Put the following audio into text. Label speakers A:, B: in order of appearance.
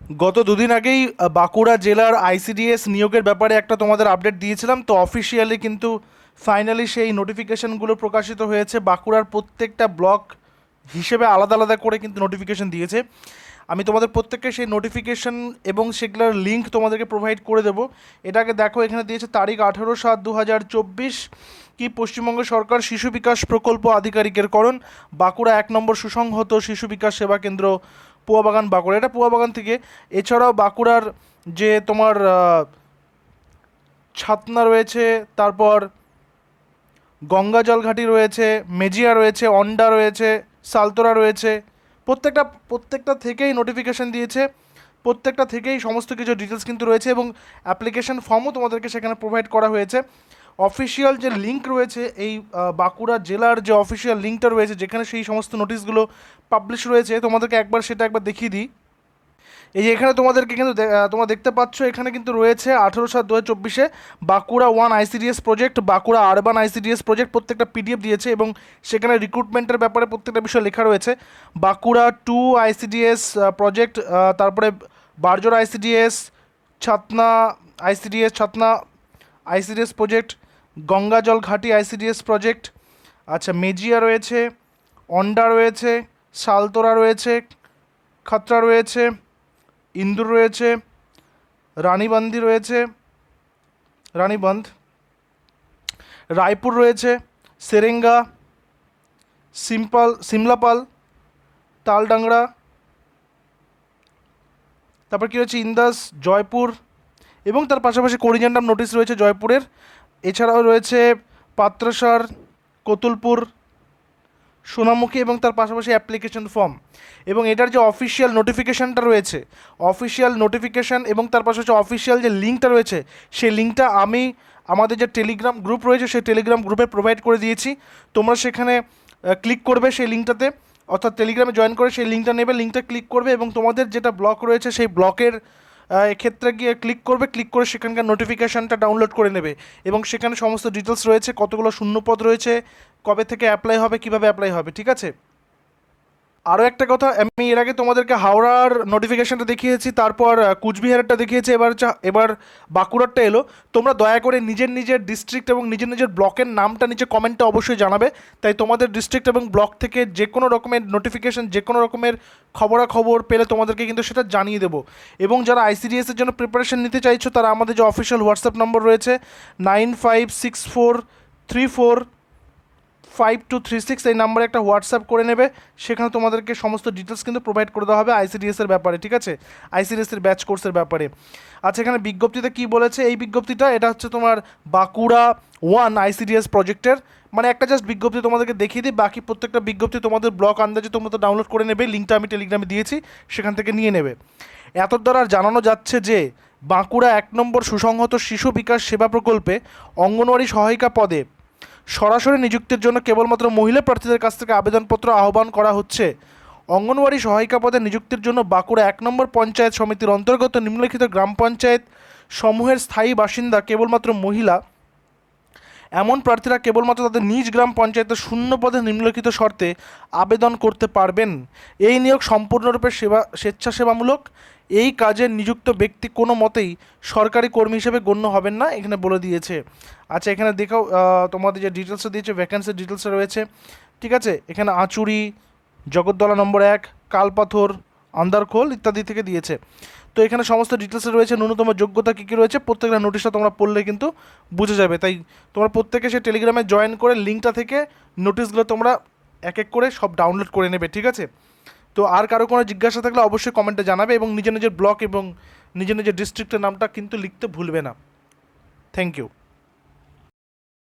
A: গত দুদিন আগেই বাঁকুড়া জেলার আইসিডিএস নিয়োগের ব্যাপারে একটা তোমাদের আপডেট দিয়েছিলাম, তো অফিসিয়ালি কিন্তু ফাইনালি সেই নোটিফিকেশনগুলো প্রকাশিত হয়েছে। বাঁকুড়ার প্রত্যেকটা ব্লক হিসেবে আলাদা আলাদা করে কিন্তু নোটিফিকেশন দিয়েছে। আমি তোমাদের প্রত্যেককে সেই নোটিফিকেশন এবং সেগুলোর লিঙ্ক তোমাদেরকে প্রোভাইড করে দেবো। এটাকে দেখো, এখানে দিয়েছে তারিখ 18/7/2024, কি পশ্চিমবঙ্গ সরকার শিশু বিকাশ প্রকল্প আধিকারিকের করণ, বাঁকুড়া 1 নম্বর সুসংহত শিশু বিকাশ সেবা কেন্দ্র, পুয়াবাগান, বাঁকুড়া। এটা পুয়াবাগান থেকে। এছাড়াও বাঁকুড়ার যে তোমার ছাতনা রয়েছে, তারপর গঙ্গাজল ঘাটি রয়েছে, মেজিয়া রয়েছে, অন্ডা রয়েছে, সালতোরা রয়েছে, প্রত্যেকটা থেকেই নোটিফিকেশান দিয়েছে। প্রত্যেকটা থেকেই সমস্ত কিছু ডিটেলস কিন্তু রয়েছে এবং অ্যাপ্লিকেশন ফর্মও তোমাদেরকে সেখানে প্রোভাইড করা হয়েছে। অফিসিয়াল যে লিঙ্ক রয়েছে, এই বাঁকুড়া জেলার যে অফিসিয়াল লিঙ্কটা রয়েছে যেখানে সেই সমস্ত নোটিশগুলো পাবলিশ রয়েছে, তোমাদেরকে সেটা একবার দেখিয়ে দিই। এই যে এখানে তোমাদেরকে কিন্তু তোমরা দেখতে পাচ্ছ, এখানে কিন্তু রয়েছে 18/7/2024 Bankura 1 ICDS project, Bankura urban ICDS project, প্রত্যেকটা পিডিএফ দিয়েছে এবং সেখানে রিক্রুটমেন্টের ব্যাপারে প্রত্যেকটা বিষয় লেখা রয়েছে। বাঁকুড়া 2 আইসিডিএস প্রজেক্ট, তারপরে বারজোড়া আইসিডিএস, ছাতনা আইসিডিএস, ছাতনা আইসিডিএস প্রজেক্ট, গঙ্গাজল ঘাটি আইসিডিএস প্রজেক্ট, আচ্ছা মেজিয়া রয়েছে, অন্ডা রয়েছে, সালতোরা রয়েছে, খাতড়া রয়েছে, ইন্দুর রয়েছে, রানীবান্ধি রয়েছে, রানীবান্ধ, রায়পুর রয়েছে, সেরেঙ্গা, সিমলাপাল, তালডাংরা, তারপর কী রয়েছে ইন্দাস, জয়পুর এবং তার পাশাপাশি করিজেন্ডাম নোটিশ রয়েছে জয়পুরের। এছাড়াও রয়েছে পাত্রসার, কতুলপুর, সোনামুখী এবং তার পাশাপাশি অ্যাপ্লিকেশন ফর্ম। এবং এটার যে অফিসিয়াল নোটিফিকেশানটা রয়েছে, অফিসিয়াল নোটিফিকেশান এবং তার পাশাপাশি অফিসিয়াল যে লিঙ্কটা রয়েছে, সেই লিঙ্কটা আমি আমাদের যে টেলিগ্রাম গ্রুপ রয়েছে সেই টেলিগ্রাম গ্রুপে প্রোভাইড করে দিয়েছি। তোমরা সেখানে ক্লিক করবে সেই লিঙ্কটাতে, অর্থাৎ টেলিগ্রামে জয়েন করে সেই লিঙ্কটা নেবে, লিঙ্কটা ক্লিক করবে এবং তোমাদের যেটা ব্লক রয়েছে সেই ব্লকের এক্ষেত্রে গিয়ে ক্লিক করে সেখানকার নোটিফিকেশানটা ডাউনলোড করে নেবে এবং সেখানে সমস্ত ডিটেলস রয়েছে, কতগুলো শূন্যপদ রয়েছে, কবে থেকে অ্যাপ্লাই হবে, কীভাবে অ্যাপ্লাই হবে, ঠিক আছে। আরও একটা কথা, আমি এর আগে তোমাদেরকে হাওড়ার নোটিফিকেশানটা দেখিয়েছি, তারপর কুচবিহারেরটা দেখিয়েছি, এবার বাঁকুড়ারটা এলো। তোমরা দয়া করে নিজের ডিস্ট্রিক্ট এবং নিজের ব্লকের নামটা নিচে কমেন্টে অবশ্যই জানাবে। তাই তোমাদের ডিস্ট্রিক্ট এবং ব্লক থেকে যে কোনো রকমের নোটিফিকেশান, যে কোনো রকমের খবরাখবর পেলে তোমাদেরকে কিন্তু সেটা জানিয়ে দেবো। এবং যারা আইসিডিএসের জন্য প্রিপারেশন নিতে চাইছো, তারা আমাদের যে অফিসিয়াল হোয়াটসঅ্যাপ নম্বর রয়েছে 9564345236, এই নাম্বারে একটা হোয়াটসঅ্যাপ করে নেবে। সেখানে তোমাদেরকে সমস্ত ডিটেলস কিন্তু প্রোভাইড করে দেওয়া হবে আইসিডিএসের ব্যাপারে, ঠিক আছে, আইসিডিএসের ব্যাচ কোর্সের ব্যাপারে। আচ্ছা, এখানে বিজ্ঞপ্তিতে কি বলেছে, এই বিজ্ঞপ্তিটা এটা হচ্ছে তোমার বাঁকুড়া 1 আইসিডিএস প্রজেক্টের, মানে একটা জাস্ট বিজ্ঞপ্তি তোমাদেরকে দেখিয়ে দিই। বাকি প্রত্যেকটা বিজ্ঞপ্তি তোমাদের ব্লক আন্দাজে তোমরা তো ডাউনলোড করে নেবে, লিঙ্কটা আমি টেলিগ্রামে দিয়েছি, সেখান থেকে নিয়ে নেবে। এত দ্বারা জানানো যাচ্ছে যে বাঁকুড়া 1 নম্বর সুসংহত শিশু বিকাশ সেবা প্রকল্পে অঙ্গনওয়াড়ি সহায়িকা পদে সরাসরি নিযুক্তির জন্য কেবলমাত্র মহিলা প্রার্থীদের কাছ থেকে আবেদনপত্র আহ্বান করা হচ্ছে। অঙ্গনওয়াড়ি সহায়িকা পদে নিযুক্তির জন্য বাঁকুড়া 1 নম্বর পঞ্চায়েত সমিতির অন্তর্গত নিম্নলিখিত গ্রাম পঞ্চায়েত সমূহের স্থায়ী বাসিন্দা কেবলমাত্র মহিলা এমন প্রার্থীরা কেবলমাত্র তাদের নিজ গ্রাম পঞ্চায়েতের শূন্য পদে নিম্নলিখিত শর্তে আবেদন করতে পারবেন। এই নিয়োগ সম্পূর্ণরূপে স্বেচ্ছাসেবামূলক। এই কাজে নিযুক্ত ব্যক্তি কোনো মতেই সরকারি কর্মী হিসেবে গণ্য হবেন না, এখানে বলে দিয়েছে। আচ্ছা, এখানে দেখাও তোমাদের যে ডিটেলসে দিয়েছে, ভ্যাকেন্সির ডিটেলসে রয়েছে, ঠিক আছে। এখানে আঁচুরি, জগদ্দলা নম্বর 1, কালপাথর, আন্দারখোল ইত্যাদি থেকে দিয়েছে। তো এখানে সমস্ত ডিটেলসে রয়েছে, ন্যূনতম যোগ্যতা কী কী রয়েছে, প্রত্যেকটা নোটিশটা তোমরা পড়লে কিন্তু বুঝে যাবে। তাই তোমরা প্রত্যেকে সে টেলিগ্রামে জয়েন করে লিঙ্কটা থেকে নোটিশগুলো তোমরা এক এক করে সব ডাউনলোড করে নেবে, ঠিক আছে। তো আর কারো কোনো জিজ্ঞাসা থাকলে অবশ্যই কমেন্টে জানাবে এবং নিজের ব্লক এবং নিজের ডিস্ট্রিক্টের নামটা কিন্তু লিখতে ভুলবে না। Thank you.